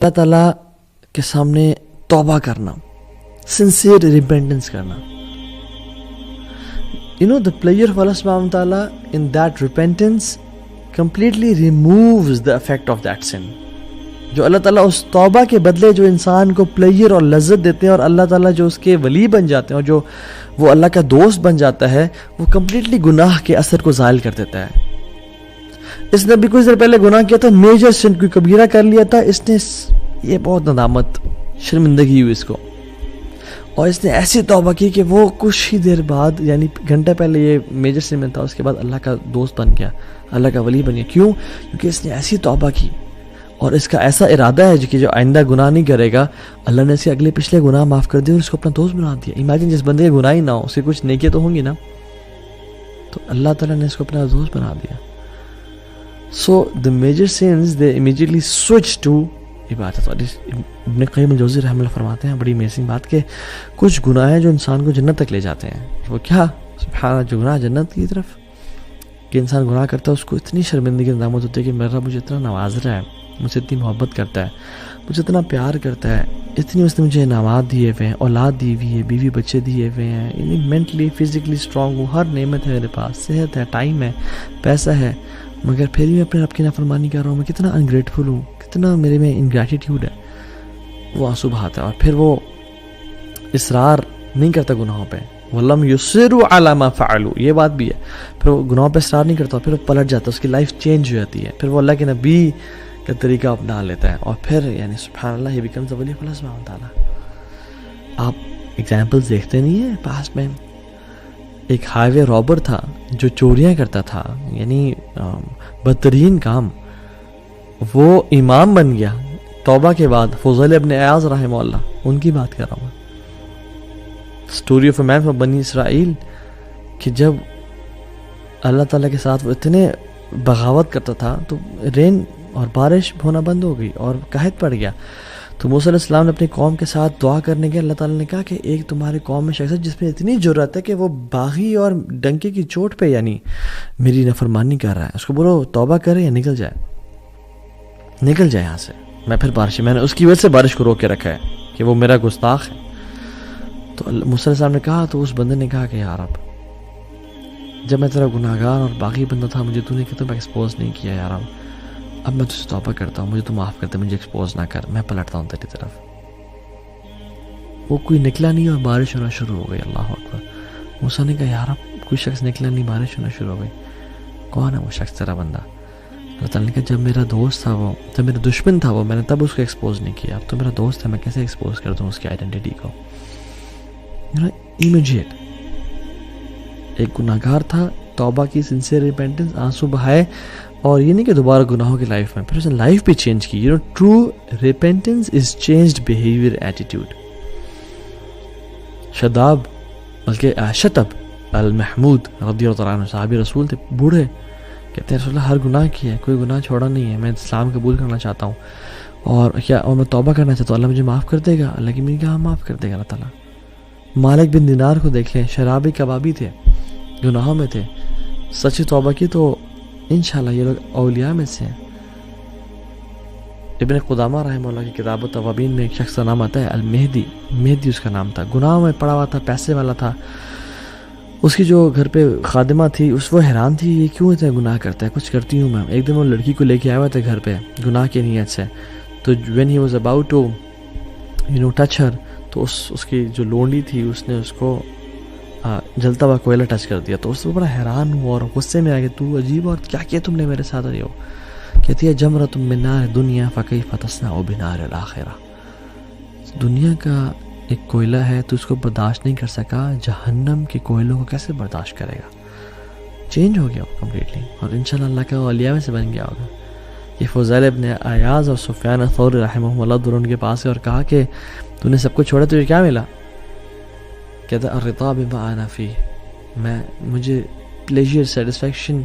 اللہ تعالیٰ کے سامنے توبہ کرنا, sincere repentance کرنا. The pleasure of Allah subhanahu wa ta'ala in that repentance completely removes the effect of that sin. جو اللہ تعالیٰ اس توبہ کے بدلے جو انسان کو پلیئر اور لذت دیتے ہیں, اور اللہ تعالیٰ جو اس کے ولی بن جاتے ہیں اور جو وہ اللہ کا دوست بن جاتا ہے, وہ کمپلیٹلی گناہ کے اثر کو زائل کر دیتا ہے. اس نے بھی کچھ دیر پہلے گناہ کیا تھا, میجر سن, کوئی کبیرہ کر لیا تھا, اس نے یہ بہت ندامت, شرمندگی ہوئی اس کو, اور اس نے ایسی توبہ کی کہ وہ کچھ ہی دیر بعد, یعنی گھنٹہ پہلے یہ میجر سن میں تھا, اس کے بعد اللہ کا دوست بن گیا, اللہ کا ولی بن گیا. کیوں؟ کیونکہ اس نے ایسی توبہ کی اور اس کا ایسا ارادہ ہے کہ جو آئندہ گناہ نہیں کرے گا, اللہ نے اسے اگلے پچھلے گناہ معاف کر دیا اور اس کو اپنا دوست بنا دیا. امیجن جس بندے کے گناہ ہی نہ ہو, اس کے کچھ نیکیاں تو ہوں گی نا, تو اللہ تعالیٰ نے اس کو اپنا دوست بنا دیا. So the major sins they immediately switch to عبادت. اور ابن قیم الجوزی رحمہ اللہ فرماتے ہیں بڑی امیزنگ بات کہ کچھ گناہ ہیں جو انسان کو جنت تک لے جاتے ہیں. وہ کیا؟ سبحان اللہ, جو گناہ جنت کی طرف, کہ انسان گناہ کرتا ہے اس کو اتنی شرمندگی ندامت ہوتی ہے کہ میرا مجھے اتنا نواز رہا ہے, مجھے اتنی محبت کرتا ہے, مجھے اتنا پیار کرتا ہے, اتنی اس نے مجھے انعامات دیے ہوئے ہیں, اولاد دی ہوئی ہے, بیوی بچے دیے ہوئے ہیں, یعنی مینٹلی فزیکلی اسٹرانگ ہوں, ہر نعمت ہے میرے پاس, صحت ہے, ٹائم ہے, پیسہ ہے, مگر پھر بھی میں اپنے رب کی نافرمانی کر رہا ہوں. میں کتنا انگریٹفل ہوں, کتنا میرے میں انگریٹیٹیوڈ ہے. وہ آنسو بہاتا ہے اور پھر وہ اصرار نہیں کرتا گناہوں پہ. وَلَمْ يُصِرُّوا عَلَى مَا فَعَلُوا, یہ بات بھی ہے. پھر وہ گناہوں پہ اصرار نہیں کرتا, پھر وہ پلٹ جاتا ہے, اس کی لائف چینج ہو جاتی ہے, پھر وہ اللہ کے نبی کا طریقہ اپنا لیتا ہے, اور پھر یعنی سبحان اللہ, یہ becomes the wali of Allah سبحانہ وتعالیٰ. آپ ایگزامپلز دیکھتے نہیں ہیں پاس میں. ایک ہائی وے رابر تھا جو چوریاں کرتا تھا, یعنی بدترین کام, وہ امام بن گیا توبہ کے بعد. فضیل ابن عیاض رحمہ اللہ, ان کی بات کر رہا ہوں. Story of a man from بنی اسرائیل, کہ جب اللہ تعالیٰ کے ساتھ وہ اتنے بغاوت کرتا تھا تو رین اور بارش ہونا بند ہو گئی اور قحط پڑ گیا. تو موسیٰ علیہ السلام نے اپنی قوم کے ساتھ دعا کرنے کے, اللہ تعالیٰ نے کہا کہ ایک تمہارے قوم میں شخص ہے جس میں اتنی جرأت ہے کہ وہ باغی اور ڈنکے کی چوٹ پہ یعنی میری نافرمانی کر رہا ہے, اس کو بولو توبہ کرے یا نکل جائے, نکل جائے یہاں سے, میں پھر بارش, میں نے اس کی وجہ سے بارش کو روک کے رکھا ہے کہ وہ میرا گستاخ ہے. تو موسیٰ علیہ السلام نے کہا, تو اس بندے نے کہا کہ یا رب, جب میں تیرا گناہگار اور باغی بندہ تھا, مجھے تو نے کہ تم ایکسپوز نہیں کیا یا رب, اب میں تجھ سے توبہ کرتا ہوں, مجھے تو معاف کرتا, مجھے ایکسپوز نہ کر, میں پلٹتا ہوں تیری طرف. وہ کوئی نکلا نہیں اور بارش ہونا شروع ہو گئی. اللہ اکبر. موسیٰ نے کہا یا رب, کوئی شخص نکلا نہیں, بارش ہونا شروع ہو گئی, کون ہے وہ شخص تیرا بندہ؟ اللہ تعالیٰ نے کہا جب میرا دوست تھا وہ, جب میرا دشمن تھا وہ, میں نے تب اس کو ایکسپوز نہیں کیا, اب تو میرا دوست ہے, میں کیسے ایکسپوز کر دوں اس کی آئیڈینٹی کو. امیجیٹ ایک گناہگار تھا, توبہ کی, سنسیئر ریپینٹنس, آنسو بہائے, اور یہ نہیں کہ دوبارہ گناہوں کی لائف میں, پھر اس نے لائف بھی چینج کی. ٹرو ریپینٹنس از چینجڈ بیہیویئر, ایٹیٹیوڈ. شداب بلکہ شتب المحمود رضی اللہ عنہ, صحابی رسول تھے, بوڑھے, کہتے ہیں رسول اللہ ہر گناہ کی ہے, کوئی گناہ چھوڑا نہیں ہے, میں اسلام قبول کرنا چاہتا ہوں, اور کیا اور میں توبہ کرنا چاہتا ہوں, اللہ مجھے معاف کر دے گا؟ اللہ کی میں نے کہا معاف کر دے گا اللہ تعالیٰ. مالک بن دینار کو دیکھ لیں, شرابی کبابی تھے, گناہوں میں تھے, سچی توبہ کی تو انشاءاللہ یہ لوگ اولیاء میں سے ہیں. ابن قدامہ رحمہ اللہ کی کتاب التوابین میں ایک شخص کا نام آتا ہے المہدی, مہدی اس کا نام تھا, گناہوں میں پڑا ہوا تھا, پیسے والا تھا. اس کی جو گھر پہ خادمہ تھی, وہ حیران تھی یہ کیوں اتنے گناہ کرتا ہے, کچھ کرتی ہوں میں. ایک دن وہ لڑکی کو لے کے آیا ہوا تھا گھر پہ گناہ کی نیت سے, تو when he was about to touch her, تو اس کی جو لونڈی تھی اس نے اس کو جلتا ہوا کوئلہ ٹچ کر دیا. تو اس کو بڑا حیران ہوا اور غصے میں آ گیا, تو عجیب, اور کیا کیا تم نے میرے ساتھ؟ رہی ہو, کہتی ہے جمرۃ من نار دنیا فکیف تصنع بنار الاخرہ, دنیا کا ایک کوئلہ ہے تو اس کو برداشت نہیں کر سکا, جہنم کے کوئلوں کو کیسے برداشت کرے گا؟ چینج ہو گیا کمپلیٹلی, اور انشاءاللہ اللہ کا اولیاء میں سے بن گیا ہوگا. یہ فضیل ابن عیاض اور سفیان الثوری رحمہ اللہ دونوں ان کے پاس ہے اور کہا کہ تو نے سب کچھ چھوڑا, تجھے کیا ملا؟ کہتا الرضا بما انا فیہ, مجھے پلیجر, سیٹسفیکشن,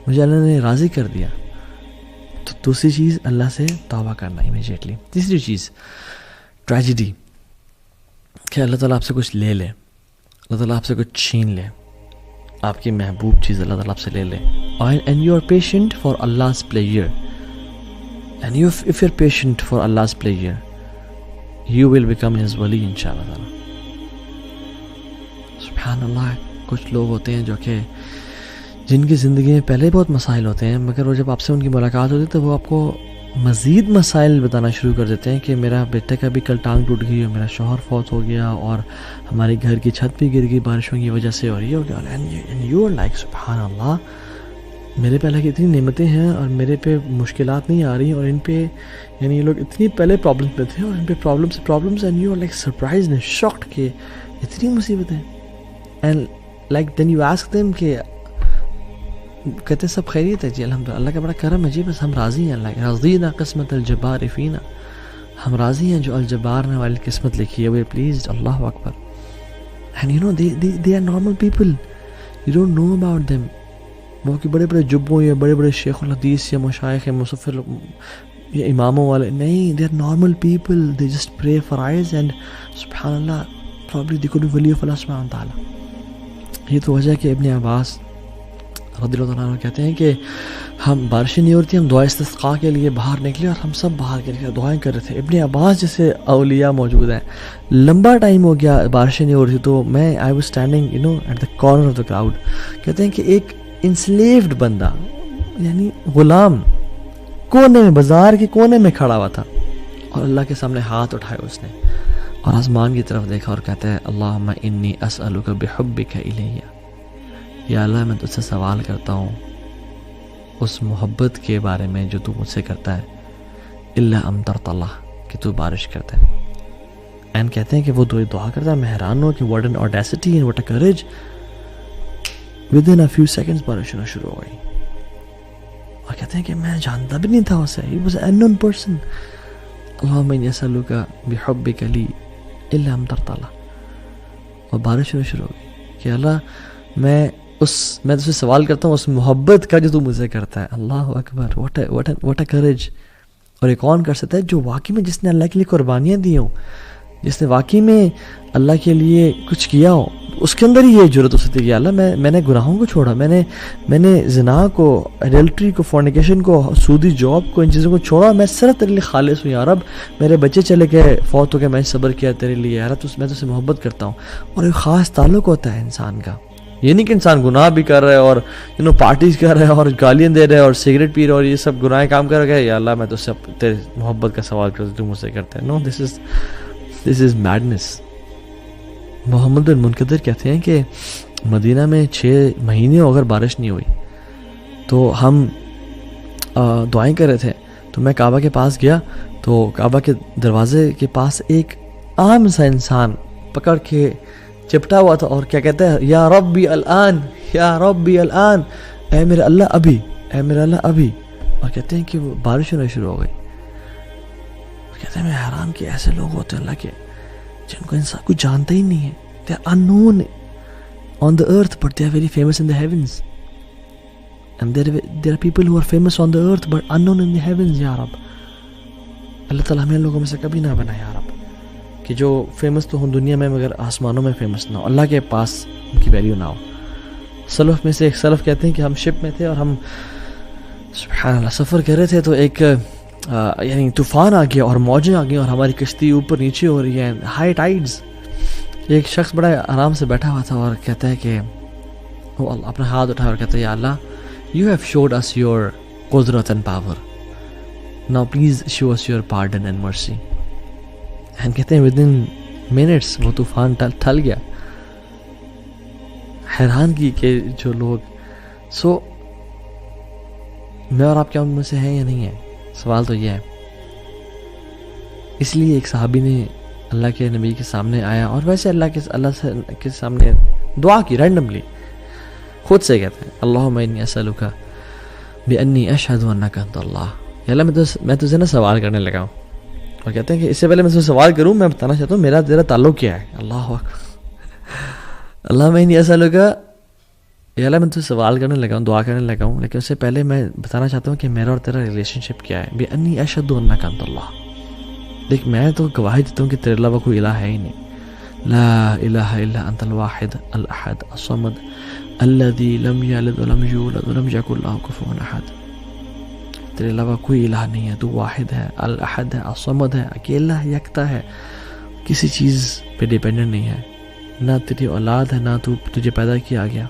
مجھے اللہ نے راضی کر دیا. تو دوسری چیز اللہ سے توبہ کرنا امیجیٹلی. تیسری چیز ٹریجڈی, کہ اللہ تعالیٰ آپ سے کچھ لے لے, اللہ تعالیٰ آپ سے کچھ چھین لے, آپ کی محبوب چیز اللہ تعالیٰ آپ سے لے لے, and you are patient for Allah's pleasure, And if you're patient for Allah's pleasure, you will become His wali inshallah. Subhanallah. کچھ لوگ ہوتے ہیں جو کہ جن کی زندگی میں پہلے بہت مسائل ہوتے ہیں، مگر وہ جب آپ سے ان کی ملاقات ہوتی ہے تو وہ آپ کو مزید مسائل بتانا شروع کر دیتے ہیں کہ میرا بیٹے کا بھی کل ٹانگ ٹوٹ گئی اور میرا شوہر فوت ہو گیا اور ہماری گھر کی چھت بھی گر گئی بارشوں کی وجہ سے اور یہ ہو گیا. اینڈ یو آر لائک سبحان اللہ، میرے پہ اللہ کی اتنی نعمتیں ہیں اور میرے پہ مشکلات نہیں آ رہی اور ان پہ یعنی یہ لوگ اتنی پہلے پرابلمس میں تھے اور ان پہ problems and you are like surprise and shocked کہ اتنی مصیبتیں. And like then you ask them کہ کہتے سب خیریت ہے جی الحمدللہ، اللہ کا بڑا کرم ہے جی، بس ہم راضی ہیں، اللہ رضینا قسمت الجبار فینا، ہم راضی ہیں جو الجبار نے والی قسمت لکھی ہے، وی پلیزڈ. اللہ اکبر. And you know they are normal people, you don't know about them. وہ کہ بڑے بڑے جبوں یا بڑے بڑے شیخ الحدیث یا مشائخ یا مصفر یا اماموں والے نہیں، they are normal people, they just pray for eyes and سبحان اللہ probably they could be wali of Allah سبحانہ تعالیٰ. یہ تو وجہ ہے کہ ابن عباس رضی اللہ عنہ کہتے ہیں کہ ہم بارشیں نہیں ہو رہی تھی، ہم دعائے استسقاء کے لیے باہر نکلے اور ہم سب باہر کے لیے دعائیں کر رہے تھے. ابن عباس جیسے اولیاء موجود ہیں، لمبا ٹائم ہو گیا بارشیں نہیں ہو رہی تھی تو میں I was standing you know at the corner of the crowd. کہتے ہیں کہ ایک انسلیوڈ بندہ یعنی غلام کونے میں بازار کے کونے میں کھڑا ہوا تھا اور اللہ کے سامنے ہاتھ اٹھائے اس نے اور آسمان کی طرف دیکھا اور کہتا ہے اللہم انی اسألک بحبک الیہ، یا اللہ میں تجھ سے سوال کرتا ہوں اس محبت کے بارے میں جو تو مجھ سے کرتا ہے، الا امطرت اللہ، کہ تو بارش کرتا ہے. اینڈ کہتے ہیں کہ وہ دعا کرتا ہے، میں حیران ہوں کہ what an audacity and what a courage. Within a few seconds بارش ہونا شروع ہو گئی اور کہتے ہیں کہ میں جانتا بھی نہیں تھا اسے، he was unknown person. اللہم انی اسألک بحبک لی الا امطرت اللہ، اور بارش ہونا شروع ہو گئی کہ اللہ میں تجھ سے سوال کرتا ہوں اس محبت کا جو تو مجھ سے کرتا ہے. اللہ اکبر. What a courage. اور ایک کون کر سکتا ہے جو واقعی میں جس نے اللہ کے لیے قربانیاں دی ہوں، جس نے واقعی میں اللہ کے لیے کچھ کیا ہو، اس کے اندر ہی یہ جرت ہو سکتی ہے کہ اللہ میں نے گناہوں کو چھوڑا، میں نے زنا کو، ایڈلٹری کو، فورنیکیشن کو، سودی جاب کو، ان چیزوں کو چھوڑا، میں صرف تیرے لیے خالص ہوں. یا رب میرے بچے چلے گئے فوت ہو کے، میں صبر کیا تیرے لیے، یا رب میں تجھ سے محبت کرتا ہوں. اور ایک خاص تعلق ہوتا ہے انسان کا. یہ نہیں کہ انسان گناہ بھی کر رہا ہے اور پارٹیز کر رہا ہے اور گالیاں دے رہا ہے اور سگریٹ پی رہا ہے اور یہ سب گناہ کام کر رہا ہے، یا اللہ میں تجھ سے تیرے محبت کا سوال کرتا ہوں، تو مجھ سے کرتا ہے. نو، دس از میڈنس. محمد بن منقدر کہتے ہیں کہ مدینہ میں 6 مہینے اگر بارش نہیں ہوئی تو ہم دعائیں کر رہے تھے، تو میں کعبہ کے پاس گیا تو کعبہ کے دروازے کے پاس ایک عام سا انسان پکڑ کے چپٹا ہوا تھا اور کیا کہتا ہے، یا ربی الان، یا ربی الان، اے میرے اللہ ابھی، اے میرے اللہ ابھی. اور کہتے ہیں کہ وہ بارش ہونا شروع ہو گئی. کہتے ہیں میں حیران کہ ایسے لوگ ہوتے ہیں اللہ کے جن کو انسان کچھ جانتا ہی نہیں ہے. they are unknown on the earth but they are very famous in the heavens, and there are people who are famous on the earth but unknown in the heavens. یا رب اللہ تعالیٰ ہمیں لوگوں میں سے کبھی نہ بنا یا رب کہ جو فیمس تو ہوں دنیا میں مگر آسمانوں میں فیمس نہ ہو، اللہ کے پاس ان کی ویلیو نہ ہو. سلف میں سے ایک سلف کہتے ہیں کہ ہم شپ میں تھے اور ہم سبحان اللہ سفر کر رہے تھے تو ایک یعنی طوفان آ گیا اور موجیں آ گئی اور ہماری کشتی اوپر نیچے ہو رہی ہے، ہائی ٹائیڈز. ایک شخص بڑا آرام سے بیٹھا ہوا تھا اور کہتا ہے کہ وہ اپنا ہاتھ اٹھا اور کہتا ہے یا اللہ you have showed us your قدرت and power, now please show us your pardon and mercy. ہم کہتے ہیں ود ان منٹس وہ طوفان ٹل گیا. حیران کی کہ جو لوگ میں اور آپ کیا ان میں سے ہیں یا نہیں ہیں؟ سوال تو یہ ہے. اس لیے ایک صحابی نے اللہ کے نبی کے سامنے آیا اور ویسے اللہ کے سامنے دعا کی رینڈملی، خود سے کہتے ہیں اللہم انی اسألک بانی اشہد انک انت اللہ. یا اللہ میں تجھے نا سوال کرنے لگا ہوں. اور کہتے ہیں کہ اس سے پہلے میں تجھے سوال کروں میں بتانا چاہتا ہوں میرا تیرا تعلق کیا ہے. اللہ اکبر. اللہم انی اسألک، یا اللہ میں تجھے سوال کرنے لگا ہوں، دعا کرنے لگا ہوں، لیکن اس سے پہلے میں بتانا چاہتا ہوں کہ میرا اور تیرا ریلیشن شپ کیا ہے. بانی اشہد انک انت اللہ. دیکھ میں تو گواہی دیتا ہوں کہ تیرے علاوہ کوئی الہ ہے ہی نہیں. لا الہ الا انت الواحد الاحد الصمد الذي لم يلد ولم يولد ولم يكن له كفوا احد. تیرے علاوہ کوئی الہ نہیں ہے، تو واحد ہے، الاحد ہے، الصمد ہے، اکیلا ہے، یکتا ہے، کسی چیز پہ ڈیپینڈنٹ نہیں ہے، نہ تیری اولاد ہے، نہ تجھے پیدا کیا گیا.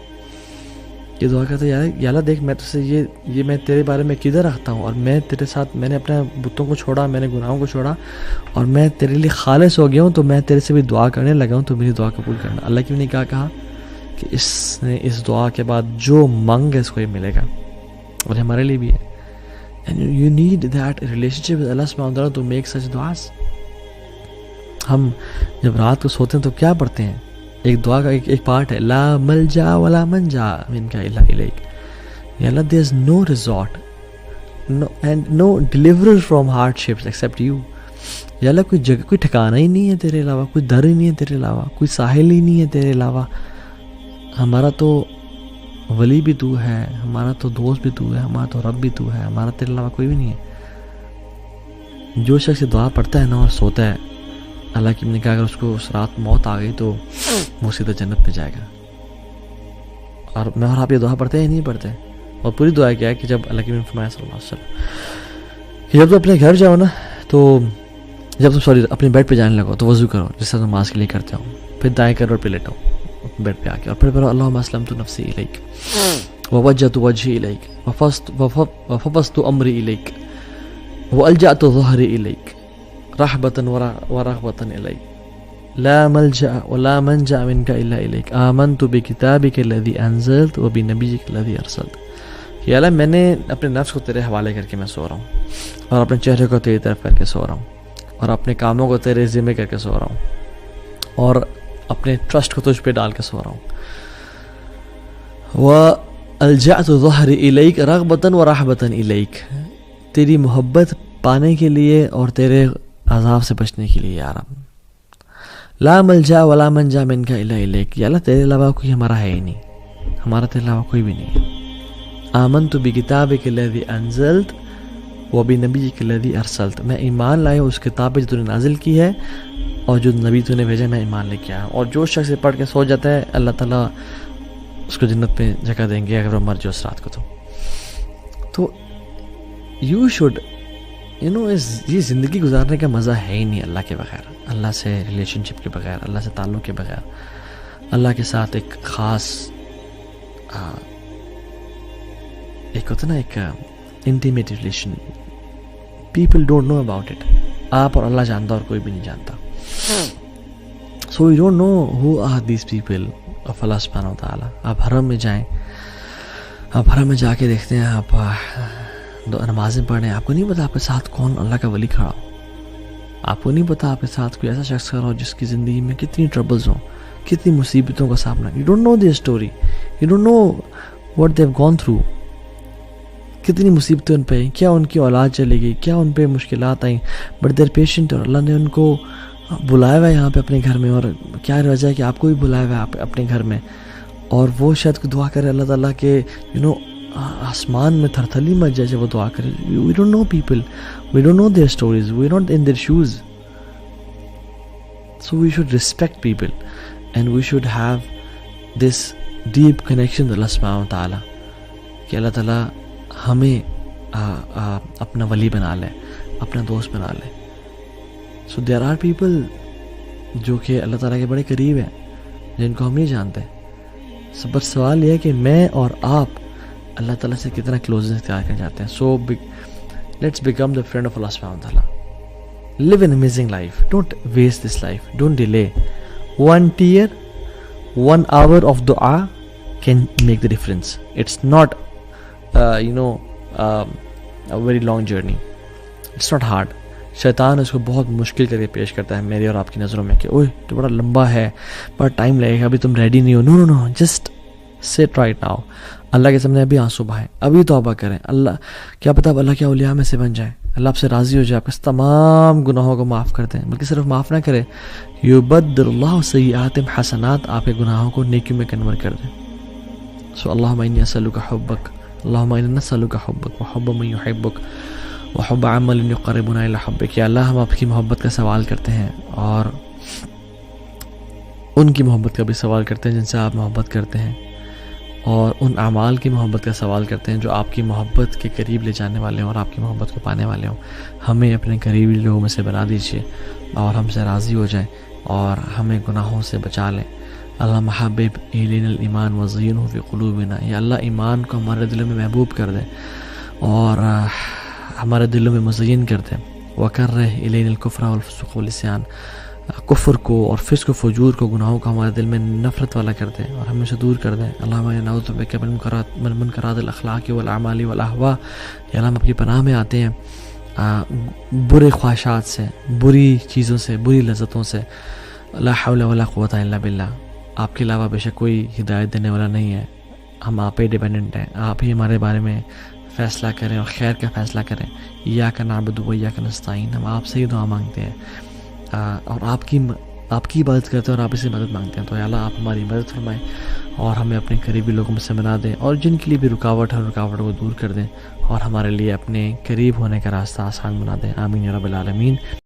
یہ دعا کرتا ہے یا اللہ دیکھ میں تجھ سے یہ میں تیرے بارے میں کدھر رکھتا ہوں، اور میں تیرے ساتھ میں نے اپنے بتوں کو چھوڑا، میں نے گناہوں کو چھوڑا، اور میں تیرے لیے خالص ہو گیا ہوں، تو میں تیرے سے بھی دعا کرنے لگا ہوں، تو میری دعا قبول کرنا. اللہ کی نے کہا کہ اس نے اس دعا کے بعد جو مانگ ہے اس کو یہ ملے گا، اور ہمارے لیے بھی ہے. And you need that relationship with Allah subhanahu wa ta'ala to make such du'as. ہم جب رات کو سوتے ہیں تو کیا پڑھتے ہیں؟ ایک دعا کا ایک پارٹ ہے، لا ملجا ولا منجا منک الا الیک. یا اللہ there is no resort and no deliverer from hardships except you. یا اللہ کوئی جگہ، کوئی ٹھکانہ ہی نہیں ہے تیرے علاوہ، کوئی در ہی نہیں ہے تیرے علاوہ، کوئی ساحل ہی نہیں ہے تیرے علاوہ. ہمارا تو ولی بھی تو ہے، ہمارا تو دوست بھی تو ہے، ہمارا تو رب بھی تو ہے، ہمارا تیرے علاوہ کوئی بھی نہیں ہے. جو شخص دعا پڑھتا ہے نا اور سوتا ہے، اللہ کی نے کہا اگر اس کو اس رات موت آ گئی تو وہ سیدھا جنت میں جائے گا. اور میں اور آپ یہ دعا پڑھتے ہیں نہیں پڑھتے؟ اور پوری دعا کیا ہے کہ جب اللہ کی نے فرمایا صلی اللہ علیہ وسلم کہ جب تم اپنے گھر جاؤ نا، تو جب تم اپنے بیڈ پہ جانے لگو تو وضو کرو جس طرح نماز کے لیے کرتے ہو، پھر دائیں کروٹ پہ لیٹو بیڈ پہ آ کے، اور پھر پڑھو اللہم اسلمت نفسی الیک ووجہت وجہی الیک وفوضت امری الیک والجأت ظہری الیک رحبۃ ورغبۃ الیک لا ملجأ ولا منجأ منک الا الیک آمنت بکتابک الذی انزلت وبنبیک الذی ارسلت. کہ اللہ میں نے اپنے نفس کو تیرے حوالے کر کے میں سو رہا ہوں، اور اپنے چہرے کو تیری طرف کر کے سو رہا ہوں، اور اپنے کاموں کو تیرے ذمہ کر کے سو رہا ہوں، اور اپنے ٹرسٹ کو تجھ پہ ڈال کے سو رہا ہوں. وَأَلْجَأْتُ ظَهْرِ إِلَيْكَ رَغْبَةً وَرَحْبَةً إِلَيْكَ، تیری محبت پانے کے لیے اور تیرے عذاب سے بچنے کے لیے. یا رب لا ملجا ولا منجا منک الا الیک، یا اللہ تیرے علاوہ کوئی ہمارا ہے ہی نہیں، ہمارا تیرے علاوہ کوئی بھی نہیں ہے. آمنت بکتابک الذی انزلت وبنبیک الذی ارسلت، میں ایمان لایا اس کتاب پہ جو تو نے نازل کی ہے اور جو نبی تو نے بھیجا میں ایمان لے کے آیا. اور جو شخص پڑھ کے سو جاتا ہے اللہ تعالیٰ اس کو جنت میں جگہ دیں گے اگر وہ مر جائے اس رات کو. تو یو شوڈ یہ زندگی گزارنے کا مزہ ہے ہی نہیں اللہ کے بغیر، اللہ سے ریلیشن شپ کے بغیر، اللہ سے تعلق کے بغیر، اللہ کے ساتھ ایک خاص ایک ہوتا نا ایک intimate relation. People don't know about it. آپ اور اللہ جانتا اور کوئی بھی نہیں جانتا. So you don't know who are these people of اللہ سبحانہ وتعالی. آپ حرم میں جائیں، آپ حرم میں جا کے دیکھتے ہیں، آپ نمازیں پڑھ رہے ہیں، آپ کو نہیں پتا آپ کے ساتھ کون اللہ کا ولی کھڑا ہو. آپ کو نہیں پتا آپ کے ساتھ کوئی ایسا شخص کھڑا ہو جس کی زندگی میں کتنی ٹربلز ہوں، کتنی مصیبتوں کا سامنا. You don't know their story, you don't know what they have gone through. کتنی مصیبتیں ان پہ، کیا ان کی اولاد چلی گئی، کیا ان پہ مشکلات آئیں، بٹ دیر پیشنٹ، اور اللہ نے ان کو بلایا ہوا ہے یہاں پہ اپنے گھر میں. اور کیا وجہ ہے کہ آپ کو بھی بلایا ہوا ہے اپنے گھر میں، اور وہ شاید کو دعا کرے اللہ تعالیٰ کے آسمان میں تھرتھلی مچ جائے جب وہ دعا کرے. We don't know people, we don't know their stories, we not in their shoes. So we should respect people and we should have this deep connection اللہ سبحانہ وتعالیٰ کہ اللہ تعالیٰ ہمیں اپنا ولی بنا لے، اپنا دوست بنا لے. سو دیر آر پیپل جو کہ اللہ تعالیٰ کے بڑے قریب ہیں جن کو ہم نہیں جانتے. بس سوال یہ ہے کہ میں اور آپ اللہ تعالیٰ سے کتنا کلوزنس اختیار کر جاتے ہیں. So let's become the friend of اللہ سبحانہ وتعالیٰ. Live an amazing life, don't waste this life, don't delay. 1 tear, 1 hour of dua can make the difference. It's not a very long journey. It's not hard. شیطان اس کو بہت مشکل کر کے پیش کرتا ہے میری اور آپ کی نظروں میں کہ اوہ تو بڑا لمبا ہے، بڑا ٹائم لگے گا، ابھی تم ریڈی نہیں ہو. نو نو نو، جسٹ سٹ رائٹ ناؤ. اللہ کے سامنے ابھی آنسو بہائیں، ابھی توبہ کریں. اللہ کیا پتہ آپ اللہ کے اولیاء میں سے بن جائیں، اللہ آپ سے راضی ہو جائے، آپ کے تمام گناہوں کو معاف کر دیں. بلکہ صرف معاف نہ کرے، یبدل اللہ سیئاتہم حسنات، آپ کے گناہوں کو نیکیوں میں کنورٹ کر دیں. سو اللہم انی اسألک حبک، اللہم انی نسألک حبک وحب من یحبک وحب عمل یقربنا الی حبک. یا اللہ ہم آپ کی محبت کا سوال کرتے ہیں اور ان کی محبت کا بھی سوال کرتے ہیں جن سے آپ محبت کرتے ہیں، اور ان اعمال کی محبت کا سوال کرتے ہیں جو آپ کی محبت کے قریب لے جانے والے ہوں اور آپ کی محبت کو پانے والے ہوں. ہمیں اپنے قریبی لوگوں میں سے بنا دیجیے اور ہم سے راضی ہو جائیں اور ہمیں گناہوں سے بچا لیں. اللہ محبب الینا الایمان وزینہ فی قلوبنا، یا اللہ ایمان کو ہمارے دلوں میں محبوب کر دے اور ہمارے دلوں میں مزین کر دے. وکرہ الینا الکفر والفسوق والعصیان، کفر کو اور فسق و فجور کو، گناہوں کو ہمارے دل میں نفرت والا کر دے اور ہمیں سے دور کر دے. اللہم انا نعوذ بک من منکرات الاخلاق والاعمال والاہواء، یا اللہ ہم اپنی پناہ میں آتے ہیں برے خواہشات سے، بری چیزوں سے، بری لذتوں سے. لا حول ولا قوت الا باللہ، آپ کے علاوہ بے شک کوئی ہدایت دینے والا نہیں ہے، ہم آپ پہ ڈیپینڈنٹ ہیں، آپ ہی ہمارے بارے میں فیصلہ کریں اور خیر کا فیصلہ کریں. ایاک نعبد و ایاک نستعین، ہم آپ سے ہی دعا مانگتے ہیں اور آپ کی عبادت کرتے ہیں اور آپ سے مدد مانگتے ہیں. تو یا اللہ آپ ہماری مدد فرمائیں اور ہمیں اپنے قریبی لوگوں میں سے بنا دیں، اور جن کے لیے بھی رکاوٹ ہے رکاوٹ کو دور کر دیں اور ہمارے لیے اپنے قریب ہونے کا راستہ آسان بنا دیں. آمین یا رب العالمین.